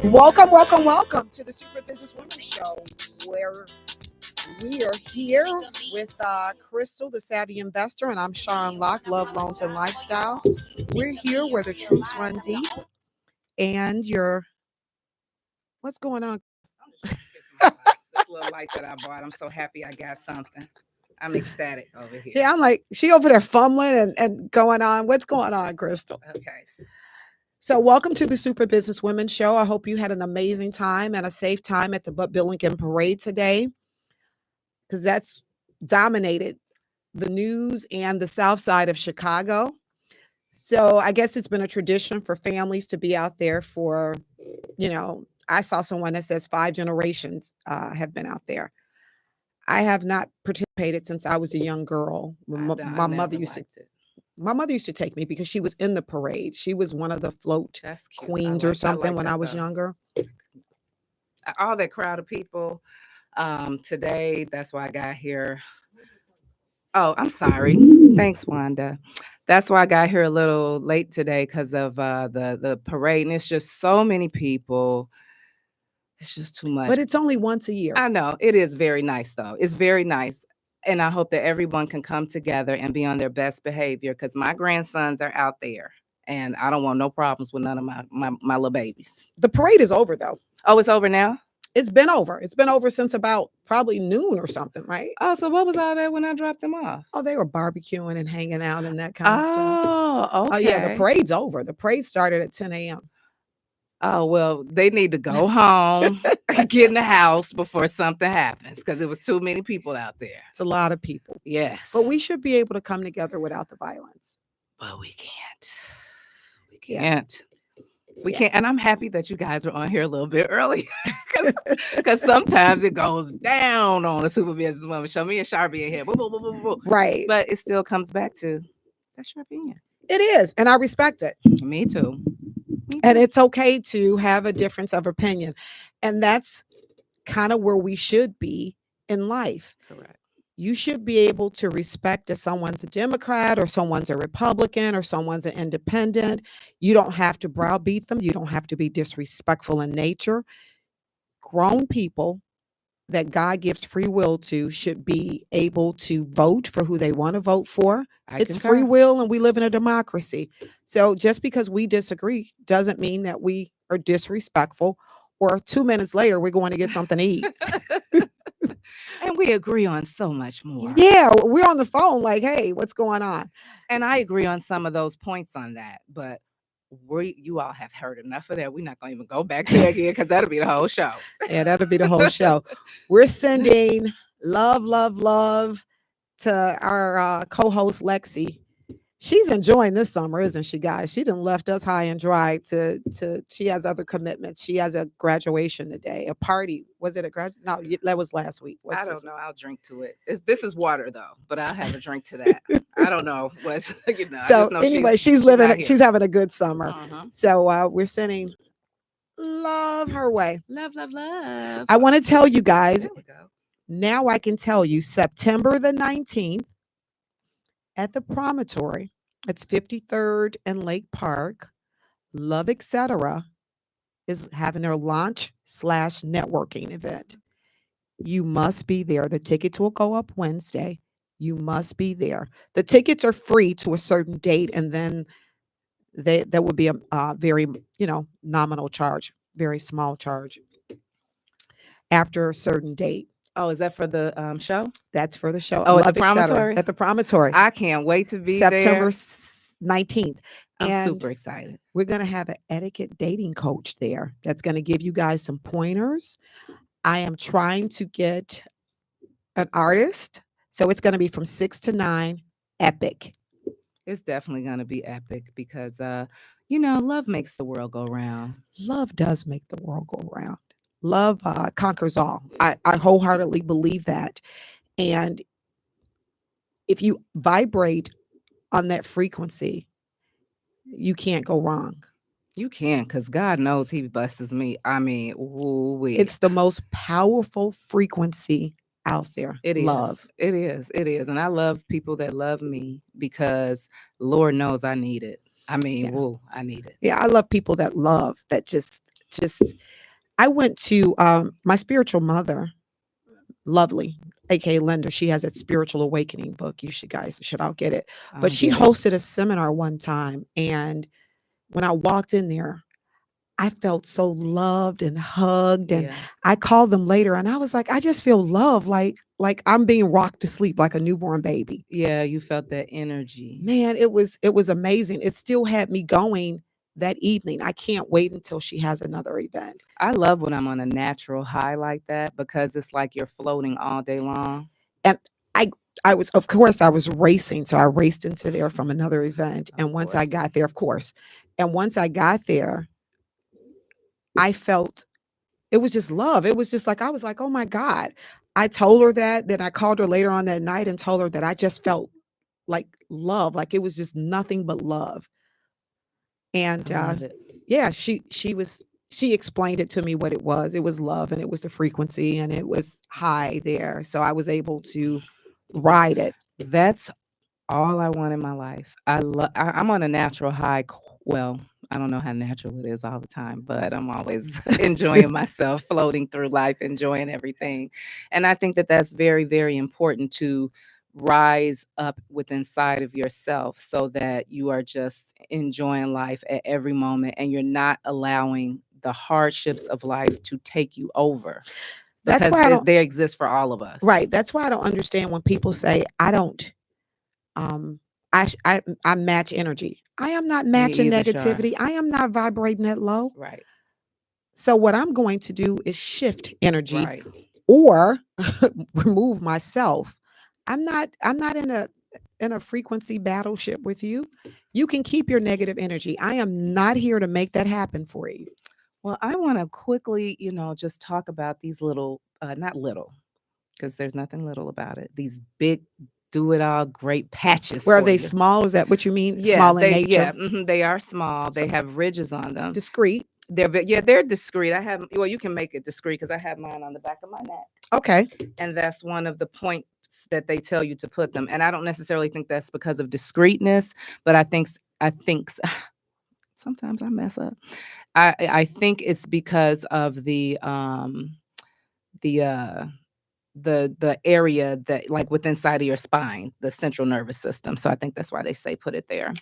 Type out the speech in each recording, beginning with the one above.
Welcome to the Super Business Women Show, where we are here with Crystal, the Savvy Investor, and I'm Sharon Locke, Love, Loans, and Lifestyle. We're here where the truths run deep, and what's going on? This little light that I bought. I'm so happy I got something. I'm ecstatic over here. Yeah, I'm like, she over there fumbling and going on. What's going on, Crystal? Okay. So welcome to the Super Business Women Show. I hope you had an amazing time and a safe time at the Billington Parade today, because that's dominated the news and the south side of Chicago. So I guess it's been a tradition for families to be out there for, I saw someone that says 5 generations have been out there. I have not participated since I was a young girl. My mother used to take me because she was in the parade. She was one of the float queens or something when I was younger. All that crowd of people today, that's why I got here. Oh, I'm sorry. Thanks, Wanda. That's why I got here a little late today because of the parade. And it's just so many people. It's just too much. But it's only once a year. I know. It is very nice, though. It's very nice. And I hope that everyone can come together and be on their best behavior, because my grandsons are out there. And I don't want no problems with none of my little babies. The parade is over, though. Oh, it's over now? It's been over. It's been over since about probably noon or something, right? Oh, so what was all that when I dropped them off? Oh, they were barbecuing and hanging out and that kind of stuff. Oh, okay. Oh, yeah, the parade's over. The parade started at 10 a.m. Oh, well, they need to go home, get in the house before something happens, because it was too many people out there. It's a lot of people. Yes. But we should be able to come together without the violence. But we can't. We can't. Yeah. We can't. And I'm happy that you guys are on here a little bit early, because sometimes it goes down on the Super Business Women Show. Me and Sharpie in here. Boo, boo, boo, boo, boo. Right. But it still comes back to that's your opinion. It is. And I respect it. Me too. And it's okay to have a difference of opinion. And that's kind of where we should be in life. Correct. You should be able to respect if someone's a Democrat or someone's a Republican or someone's an independent. You don't have to browbeat them. You don't have to be disrespectful in nature. Grown people that God gives free will to should be able to vote for who they want to vote for. It's free will, and we live in a democracy. So just because we disagree doesn't mean that we are disrespectful, or 2 minutes later we're going to get something to eat. And we agree on so much more. Yeah, we're on the phone like, hey, what's going on? And I agree on some of those points on that, but you all have heard enough of that. We're not going to even go back there again, because that'll be the whole show. Yeah, that'll be the whole show. We're sending love, love, love to our co-host Lexi. She's enjoying this summer, isn't she, guys? She done left us high and dry she has other commitments. She has a graduation today, a party. Was it a grad? No, that was last week. I don't know. I'll drink to it. This is water though, but I'll have a drink to that. I don't know what's, So anyway, she's having a good summer. So we're sending love her way. Love, love, love. I want to tell you guys, there we go. Now I can tell you, September the 19th at the Promontory, it's 53rd and Lake Park, Love Etc. is having their launch/networking event. You must be there. The tickets will go up Wednesday. You must be there. The tickets are free to a certain date, and then there will be a very, nominal charge, very small charge after a certain date. Oh, is that for the show? That's for the show. Oh, at the Promontory? At the Promontory. I can't wait to be September there. 19th. I'm super excited. We're going to have an etiquette dating coach there that's going to give you guys some pointers. I am trying to get an artist. So it's going to be from 6 to 9, epic. It's definitely going to be epic because, love makes the world go round. Love does make the world go round. Love conquers all. I wholeheartedly believe that. And if you vibrate on that frequency, you can't go wrong. You can, because God knows he blesses me. I mean, it's the most powerful frequency out there. It is. Love. It is. It is. And I love people that love me because Lord knows I need it. I mean, I need it. Yeah, I love people that love, that just just I went to my spiritual mother, lovely, aka Linda. She has that spiritual awakening book. You should guys should all get it. But I'll she get it. hosted a seminar one time, and when I walked in there, I felt so loved and hugged. And Yeah. I called them later, and I was like, I just feel love, like I'm being rocked to sleep like a newborn baby. Yeah, you felt that energy. Man, it was amazing. It still had me going that evening. I can't wait until she has another event. I love when I'm on a natural high like that because it's like you're floating all day long. And I I was, of course, I was racing, so I raced into there from another event. Of And once I course. got there, of course, and once I got there, I felt it was just love. It was just like I was like, oh my God. I told her that. Then I called her later on that night and told her that I just felt like love, like it was just nothing but love. And I love it. yeah, she explained it to me what it was. It was love, and it was the frequency, and it was high there. So I was able to ride it. That's all I want in my life. I'm on a natural high. Well, I don't know how natural it is all the time, but I'm always enjoying myself, floating through life, enjoying everything. And I think that that's very, very important to rise up with inside of yourself so that you are just enjoying life at every moment and you're not allowing the hardships of life to take you over That's because why I don't they exist for all of us. right. That's why I don't understand when people say I don't um I match energy. I am not Me matching either, Shar. negativity. I am not vibrating that low. Right, So what I'm going to do is shift energy right. or remove myself. I'm not in a frequency battleship with you. You can keep your negative energy. I am not here to make that happen for you. Well, I want to quickly, just talk about these little, not little, because there's nothing little about it. These big, do it all great patches Where are for they you. small? Is that what you mean? Yeah, Small in nature? they are small. So They have ridges on them. discreet. They're discreet. Well, you can make it discreet because I have mine on the back of my neck, Okay. and that's one of the points that they tell you to put them. And I don't necessarily think that's because of discreetness, but I think sometimes I mess up. I think it's because of the uh the area that like within inside of your spine, the central nervous system. So I think that's why they say put it there.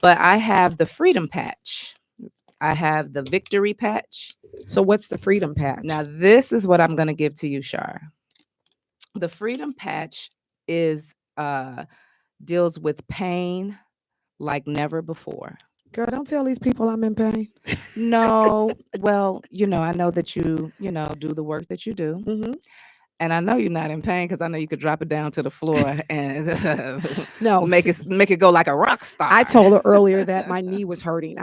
But I have the freedom patch. I have the victory patch. So what's the freedom patch? Now this is what I'm going to give to you, Shar. The freedom patch is deals with pain like never before. Girl, don't tell these people I'm in pain. No, well, I know that you do the work that you do. Hmm. And I know you're not in pain because I know you could drop it down to the floor and No, make it go like a rock I star. told her earlier that my knee was hurting.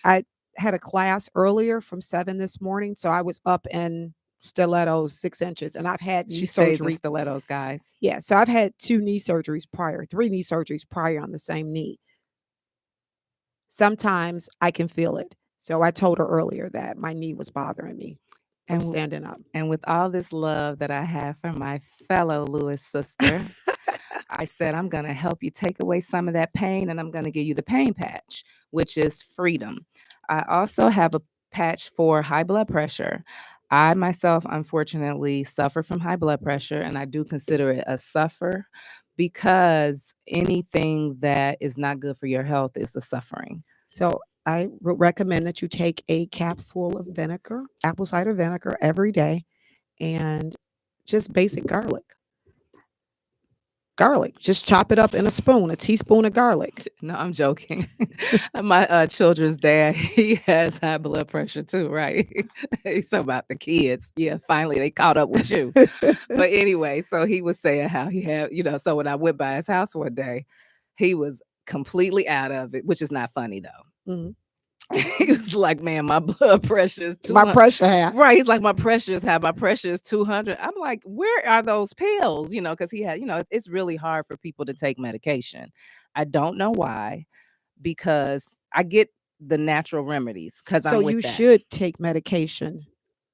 I had a class earlier from 7 this morning, so I was up in stilettos 6 inches, and I've had knee She stays in surgery. stilettos, guys. Yeah, so I've had 3 knee surgeries prior on the same knee. Sometimes I can feel it. So I told her earlier that my knee was bothering me from And w- standing up. and with all this love that I have for my fellow Lewis sister, I said I'm gonna help you take away some of that pain, and I'm gonna give you the pain patch, which is freedom. I also have a patch for high blood pressure. I myself, unfortunately, suffer from high blood pressure, and I do consider it a suffer because anything that is not good for your health is a suffering. So I would recommend that you take a cap full of vinegar, apple cider vinegar, every day, and just basic garlic. Garlic, just chop it up in a spoon, a teaspoon of garlic. No, I'm joking. My children's dad, he has high blood pressure too, right? He's talking about the kids. Yeah, finally they caught up with you. But anyway, so he was saying how he had, so when I went by his house one day, he was completely out of it, which is not funny though. Mhm. He was like, man, my blood pressure is My 200. pressure hat. Right. He's like, my pressure is high. My pressure is 200. I'm like, where are those pills? Because he had, it's really hard for people to take medication. I don't know why, because I get the natural remedies because So I'm with you that. should take medication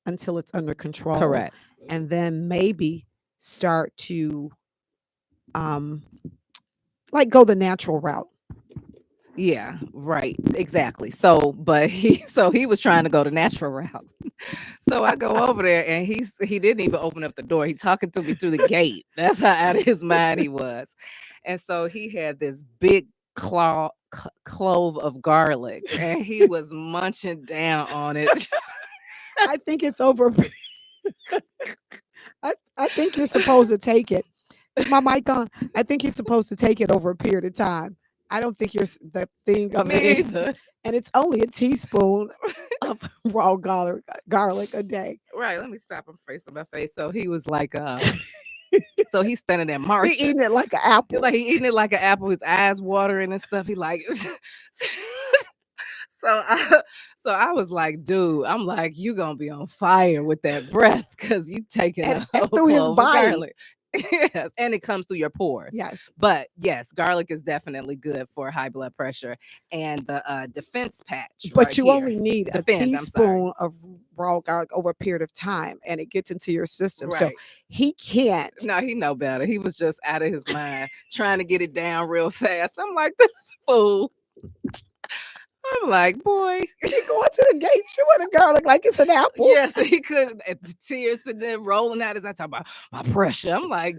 until it's under control, Correct. and then maybe start to um like go the natural route. Yeah, right. Exactly. So, but he was trying to go the natural route. So I go over there and he didn't even open up the door. He talking to me through the gate. That's how out of his mind he was. And so he had this big clove of garlic and he was munching down on it. I think it's over. I think you're supposed to take it. Is my mic on? I think you're supposed to take it over a period of time. I don't think the thing of it Me is, either. and it's only a teaspoon of raw garlic a day. Right. Let me stop him facing my face. So he was like, so he's standing there He marching. eating it like an apple. Like he eating it like an apple, his eyes watering and stuff. He like so I so I was like, dude, I'm like, you gonna be on fire with that breath because you taking And, a and whole through his clove of body. garlic. Yes, and it comes through your pores. Yes. But yes, garlic is definitely good for high blood pressure. And the defense patch But right you here. only need a Defend, I'm sorry. teaspoon of raw garlic over a period of time and it gets into your system. So Right. he can't. No, he know better. He was just out of his mind trying to get it down real fast. I'm like, this fool. I'm like, boy. He going to the gate chewing the garlic like it's an apple. Yes, he could. The tears and then rolling out as I talk about my pressure. I'm like,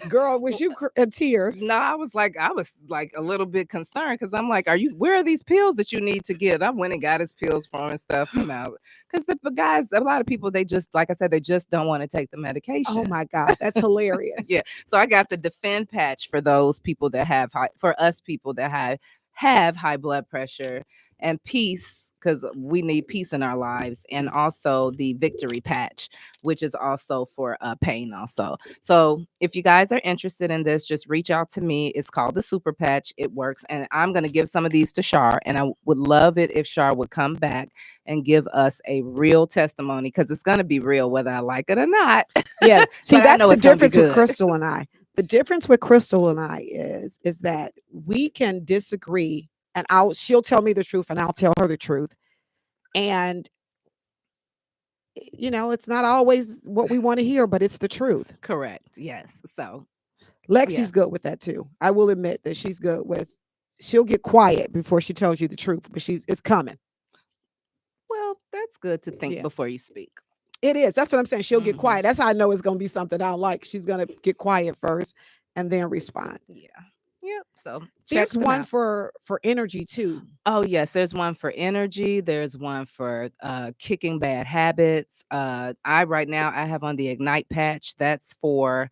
Girl, was you in tears? no, I was like a little bit concerned because I'm like, where are these pills that you need to get? I went and got his pills for him and stuff. Because the guys, a lot of people, they just, like I said, they just don't want to take the medication. Oh my God, that's hilarious. Yeah. So I got the defend patch for those people that have for us people that have high blood pressure, and peace, because we need peace in our lives, and also the victory patch, which is also for pain also. So if you guys are interested in this, just reach out to me. It's called the super patch. It works, and I'm going to give some of these to Shar, and I would love it if Shar would come back and give us a real testimony, because it's going to be real whether I like it or not. Yeah. See, But I that's know the it's gonna be difference with good. Crystal and I. The difference with Crystal and I is that we can disagree, and she'll tell me the truth and I'll tell her the truth. And it's not always what we want to hear, but it's the truth. Correct. Yes. So Lexi's good with that too. I will admit that she's good with. She'll get quiet before she tells you the truth, but it's coming. well, that's good to think Yeah. before you speak. It is. That's what I'm saying. She'll get Mhm. quiet. That's how I know it's going to be something I don't like. She's going to get quiet first and then respond. Yeah. Yep. So There's one for energy too. Oh yes, there's one for energy. There's one for kicking bad habits. Right now I have on the Ignite patch. That's for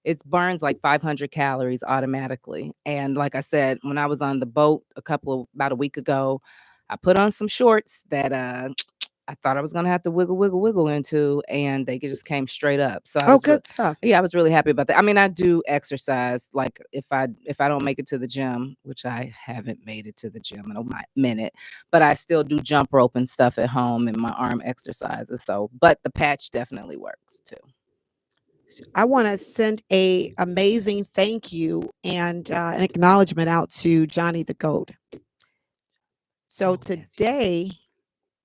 it burns like 500 calories automatically. And like I said, when I was on the boat about a week ago, I put on some shorts that I thought I was gonna have to wiggle into, and they just came straight up. So Good stuff. yeah, I was really happy about that. I mean, I do exercise. Like if I don't make it to the gym, which I haven't made it to the gym in a minute, but I still do jump rope and stuff at home and my arm exercises. So, but the patch definitely works too. I want to send a amazing thank you and an acknowledgement out to Johnny the Goat. So today,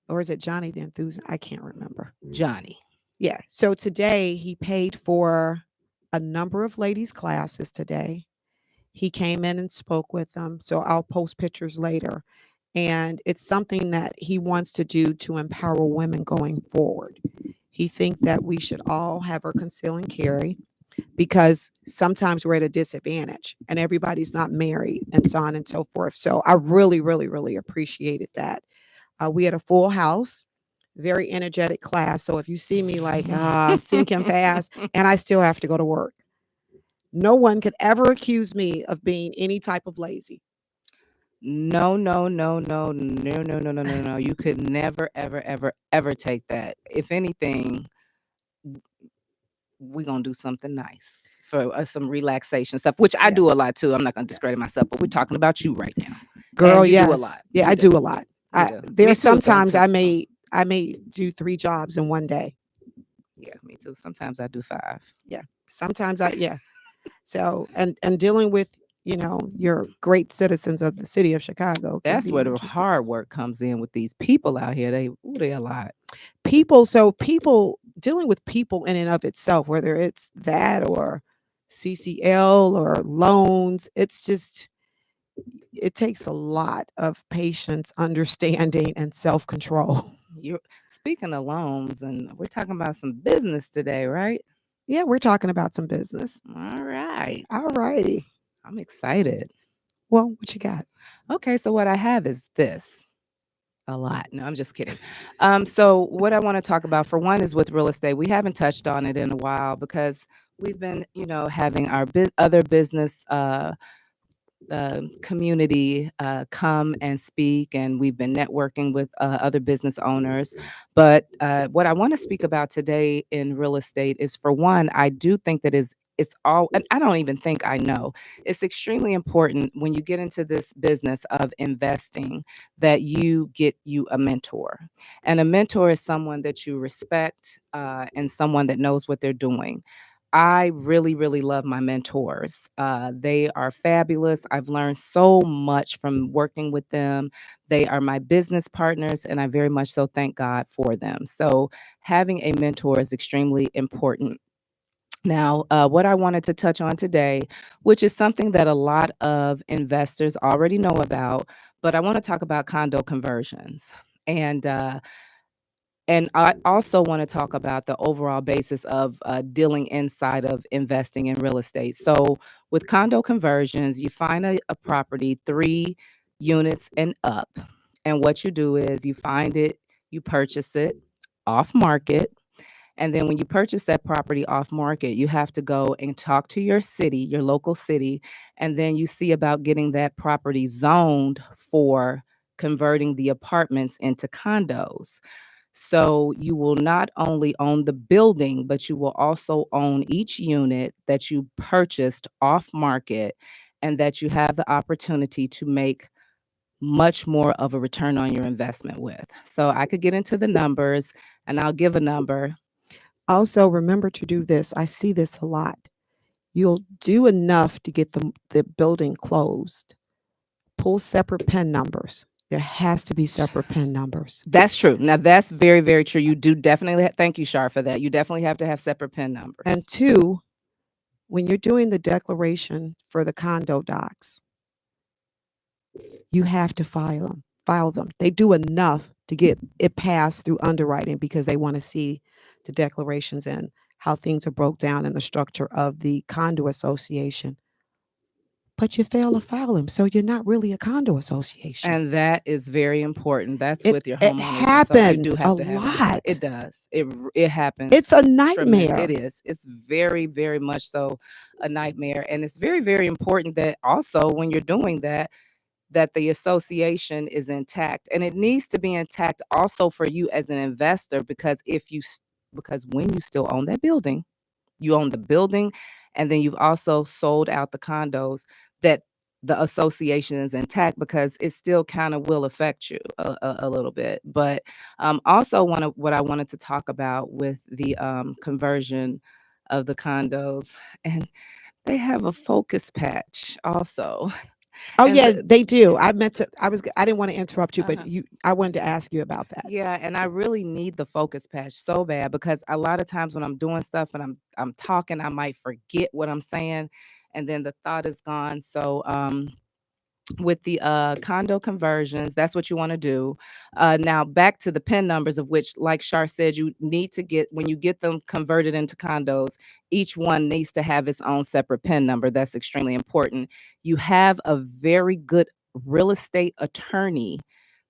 or is it Johnny the Enthusiast? I can't remember. Johnny. Yeah. So today he paid for a number of ladies' classes today. He came in and spoke with them. So I'll post pictures later. And it's something that he wants to do to empower women going forward. He thinks that we should all have our conceal and carry, because sometimes we're at a disadvantage and everybody's not married and so on and so forth. So I really, really, really appreciated that. We had a full house, very energetic class. So if you see me like sinking fast, and I still have to go to work, no one could ever accuse me of being any type of lazy. No. You could never, ever take that. If anything, we're gonna do something nice for some relaxation stuff, which I do a lot too. I'm not gonna discredit myself, but we're talking about you right now. Girl, and you yes. do a lot. Yeah, You I do a lot. There's sometimes I may do 3 jobs in one day. Yeah, me too. Sometimes I do 5. Yeah. Sometimes So, and dealing with, your great citizens of the city of Chicago. That's where the hard work comes in with these people out here. They a lot. People dealing with people in and of itself, whether it's that or CCL or loans, it's just, it takes a lot of patience, understanding, and self-control. You're speaking of loans, and we're talking about some business today, right? Yeah, we're talking about some business. All right. All righty. I'm excited. Well, what you got? Okay, so what I have is this. A lot. No, I'm just kidding. So what I want to talk about for one is with real estate. We haven't touched on it in a while because we've been, having our other business community come and speak, and we've been networking with other business owners. But what I want to speak about today in real estate is, for one, I do think that it's all, and I don't even think I know, it's extremely important when you get into this business of investing that you get you a mentor. And a mentor is someone that you respect, and someone that knows what they're doing. I really, really love my mentors. They are fabulous. I've learned so much from working with them. They are my business partners, and I very much so thank God for them. So, having a mentor is extremely important. Now, what I wanted to touch on today, which is something that a lot of investors already know about, but I want to talk about condo conversions. And and I also want to talk about the overall basis of dealing inside of investing in real estate. So, with condo conversions, you find a property, 3 units and up. And what you do is you find it, you purchase it off market. And then when you purchase that property off market, you have to go and talk to your city, your local city, and then you see about getting that property zoned for converting the apartments into condos. So you will not only own the building, but you will also own each unit that you purchased off market, and that you have the opportunity to make much more of a return on your investment with. So I could get into the numbers, and I'll give a number. Also, remember to do this. I see this a lot. You'll do enough to get the building closed. Pull separate PIN numbers. There has to be separate PIN numbers. That's true. Now that's very, very true. You do definitely thank you, Shar, for that. You definitely have to have separate PIN numbers. And two, when you're doing the declaration for the condo docs, you have to file them. They do enough to get it passed through underwriting because they want to see the declarations and how things are broke down in the structure of the condo association. But you fail to file them, so you're not really a condo association. And that is very important. That's It with your it homeowners. So you do happens a have to have it. lot. It does. It happens. It's a It nightmare. is. It's very, very much so a nightmare. And it's very, very important that also when you're doing that, that the association is intact. And it needs to be intact also for you as an investor, because because when you still own that building, you own the building, and then you've also sold out the condos, that the association is intact, because it still kind of will affect you a little bit. But also what I wanted to talk about with the conversion of the condos, and they have a focus patch also. Oh And yeah, they do. I meant to. I didn't want to interrupt you, but uh-huh. I wanted to ask you about that. Yeah, and I really need the focus patch so bad, because a lot of times when I'm doing stuff and I'm talking, I might forget what I'm saying, and then the thought is gone. So with the condo conversions, that's what you want to do. Now back to the PIN numbers, of which, like Shar said, you need to get, when you get them converted into condos, each one needs to have its own separate PIN number. That's extremely important. You have a very good real estate attorney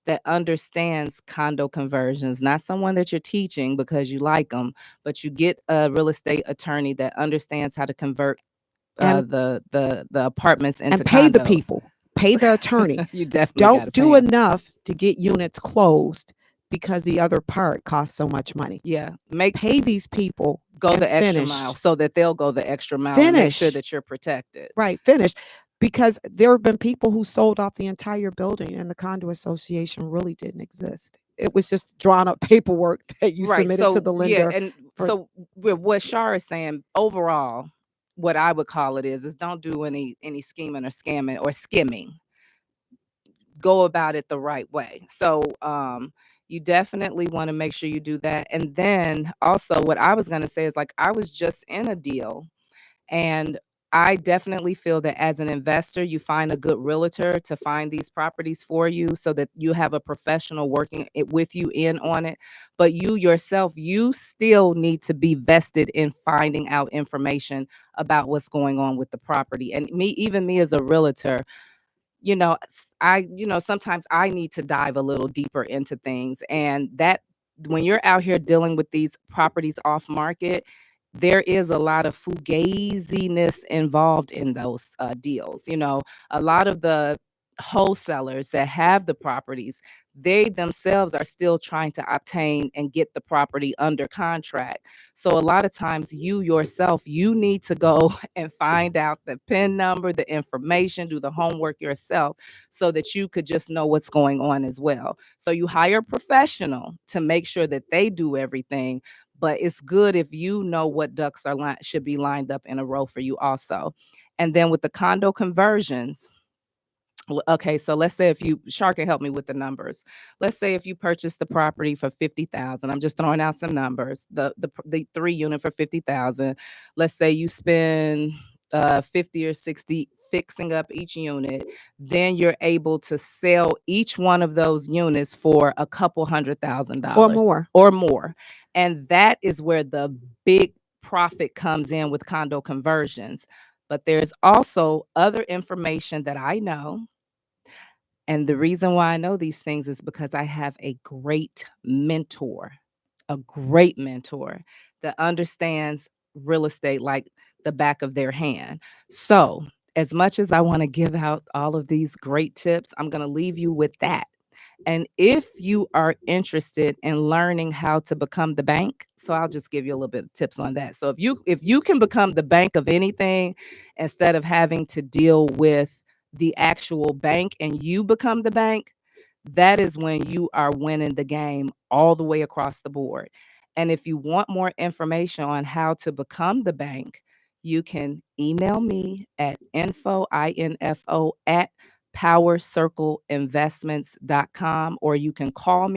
that understands condo conversions, not someone that you're teaching because you like them, but you get a real estate attorney that understands how to convert And the apartments into and pay the condos. people. Pay the attorney. You definitely got to Don't pay do 'em. enough to get units closed because the other part costs so much money. Yeah, Pay these people go and the extra finish. mile so that they'll go the extra mile and make sure Finish. that you're protected. Right, finish. Because there have been people who sold off the entire building and the condo association really didn't exist. It was just drawn up paperwork that you Right. submitted to So the yeah, lender. and For, so with what Shar is saying, overall, what I would call it is don't do any scheming or scamming or skimming. Go about it the right way. So you definitely want to make sure you do that. And then also what I was going to say is, like, I was just in a deal, and I definitely feel that as an investor, you find a good realtor to find these properties for you so that you have a professional working it with you in on it. But you yourself, you still need to be vested in finding out information about what's going on with the property. And even me as a realtor, sometimes I need to dive a little deeper into things. And that when you're out here dealing with these properties off market, there is a lot of fugaziness involved in those deals. A lot of the wholesalers that have the properties, they themselves are still trying to obtain and get the property under contract. So a lot of times you yourself, you need to go and find out the PIN number, the information, do the homework yourself so that you could just know what's going on as well. So you hire a professional to make sure that they do everything, but it's good if you know what ducks should be lined up in a row for you also. And then with the condo conversions, okay, so let's say if you Shark can help me with the numbers. Let's say if you purchase the property for 50,000. I'm just throwing out some numbers. The 3 unit for 50,000. Let's say you spend 50 or 60 fixing up each unit, then you're able to sell each one of those units for a couple $100,000 or more. And that is where the big profit comes in with condo conversions. But there's also other information that I know, and the reason why I know these things is because I have a great mentor that understands real estate like the back of their hand. So, as much as I want to give out all of these great tips, I'm going to leave you with that. And if you are interested in learning how to become the bank, so I'll just give you a little bit of tips on that. So if you can become the bank of anything instead of having to deal with the actual bank and you become the bank, that is when you are winning the game all the way across the board. And if you want more information on how to become the bank, you can email me at info at powercircleinvestments.com, or you can call me